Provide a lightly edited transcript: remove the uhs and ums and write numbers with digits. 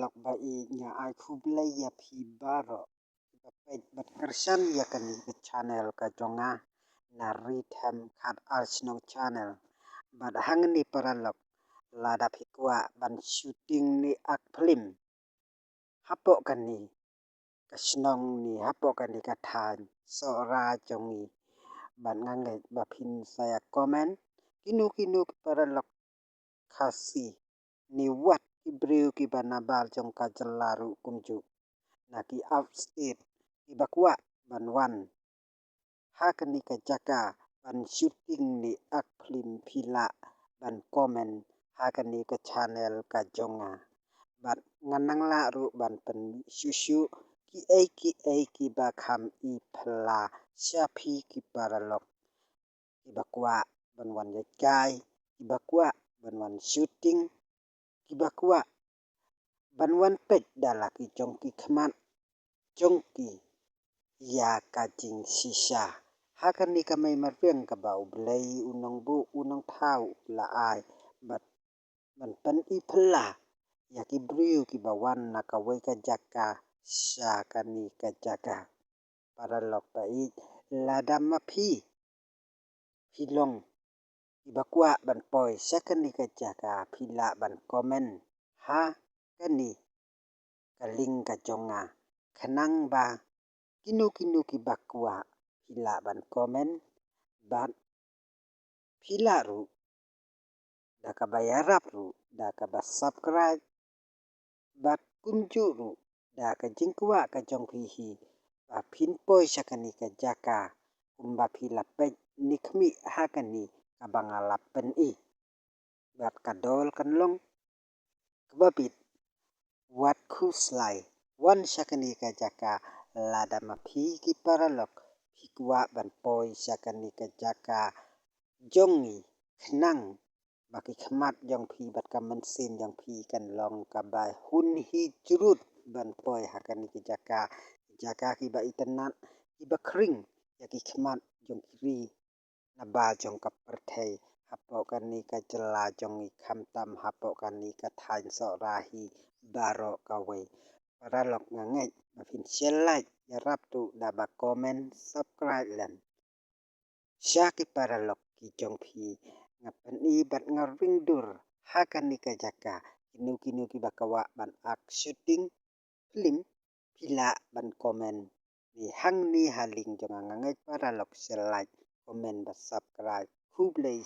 lok ba I nya ai kublai ya phi baro ba pet bat kersan ya kani ke channel ka jonga na rhythm khat arsenal channel bat hangni paralok lada phikwa ban shooting ni ak film hapo kani kasnong ni hapo kani ka than so ra jongi ban ngange ba phin saya comment kinu paralok khasi ni wat Ibreu ki banabal jong ka jelaru kumju na ki upstate ki bakwa banwan hakani ka jaka ban shooting ni ak film phila ban comment hakani ka channel ka jonga ban nganang la ru ban pen shushu ki ba kham I phla shapi ki paralok ki bakwa ban wan ya kai ki bakwa ban wan shooting ki bakwa ban wan pet dala ki jong ki khmat jong ki ya ka jing shisha hakani ka mai marpeng ka bau blai unong bu unong thau la ai bat ban pen I phla ya ki breu ki bawan na ka wei ka jaka sha kani ka jaka paralok ba I lada maphi hilong ki bakwa ban poi sakani ka jaka phila ban comment ha kani kaling ka jonga khanang ba kinu ki bakwa phila ban comment ban phila ru da ka bayarap ru da ka ba subscribe bat kumju ru da ka jingkwa ka jong phi hi ba phin poi sakani ka jaka umba phila pet nikhmi hakani ka bangalap pen I bat kadol kanlong kbabit wat khuslai wan sakani ka jaka lada maphi ki paralok phikwa ban poi sakani ka jaka jongi khnang baki khmat jong phi bat ka mansin jong phi kan long ka bai hun hi jurut ban poi hakani ki jaka ki ba itanat ki ba khring ya ki khmat jong kri na ba jong ka perthei hapo kani ka jela jong I kham tam hapo kani ka thain so rahi baro ka wei paralok ngangai ba phin share like ya rap tu da ba comment subscribe len sha ki paralok ki jong phi ngapen I bat ngaring dur hakani ka jaka kinu ki bakawa ban ak shooting film phila ban comment ni hang ni haling jong ngangai paralok share like comment ba subscribe kublai